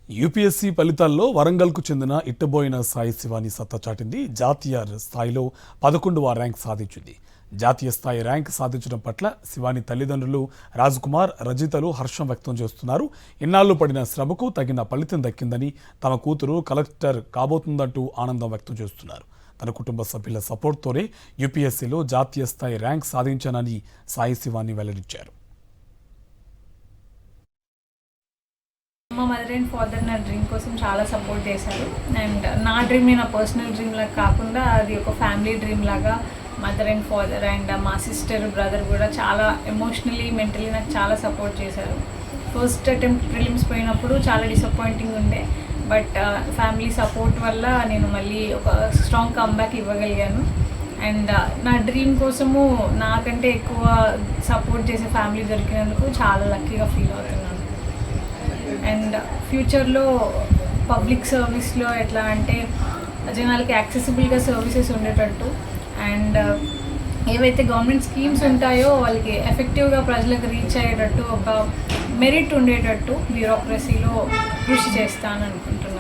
UPSC ఫలితాల్లో వరంగల్కు చెందిన ఇట్టబోయిన సాయి శివాని సత్తా చాటింది. జాతీయ స్థాయిలో 11వ ర్యాంక్ సాధించింది. జాతీయ స్థాయి ర్యాంక్ సాధించడం పట్ల శివాని తల్లిదండ్రులు రాజ్కుమార్, రజితలు హర్షం వ్యక్తం చేస్తున్నారు. ఇన్నాళ్లు పడిన శ్రమకు తగిన ఫలితం దక్కిందని, తమ కూతురు కలెక్టర్ కాబోతుందంటూ ఆనందం వ్యక్తం చేస్తున్నారు. తన కుటుంబ సభ్యుల సపోర్ట్తోనే యూపీఎస్సీలో జాతీయ స్థాయి ర్యాంక్ సాధించానని సాయి శివాని వెల్లడించారు. మా మదర్ అండ్ ఫాదర్ నా డ్రీమ్ కోసం చాలా సపోర్ట్ చేశారు. అండ్ నా డ్రీమ్ నా పర్సనల్ డ్రీమ్ లాగా కాకుండా అది ఒక ఫ్యామిలీ డ్రీమ్ లాగా మదర్ అండ్ ఫాదర్ అండ్ మా సిస్టర్, బ్రదర్ కూడా చాలా ఎమోషనలీ, మెంటలీ నాకు చాలా సపోర్ట్ చేశారు. ఫస్ట్ అటెంప్ట్ ప్రిలిమ్స్ పోయినప్పుడు చాలా డిసప్పాయింటింగ్ ఉండే, బట్ ఫ్యామిలీ సపోర్ట్ వల్ల నేను మళ్ళీ ఒక స్ట్రాంగ్ కమ్బ్యాక్ ఇవ్వగలిగాను. అండ్ నా డ్రీమ్ కోసము నాకంటే ఎక్కువ సపోర్ట్ చేసే ఫ్యామిలీ దొరికినందుకు చాలా లక్కీగా ఫీల్ అవుతున్నాను. అండ్ ఫ్యూచర్లో పబ్లిక్ సర్వీస్లో ఎట్లా అంటే జనాలకి యాక్సెసిబుల్గా సర్వీసెస్ ఉండేటట్టు అండ్ ఏవైతే గవర్నమెంట్ స్కీమ్స్ ఉంటాయో వాళ్ళకి ఎఫెక్టివ్గా ప్రజలకు రీచ్ అయ్యేటట్టు ఒక మెరిట్ ఉండేటట్టు బ్యూరోక్రసీలో కృషి చేస్తాను అనుకుంటున్నాను.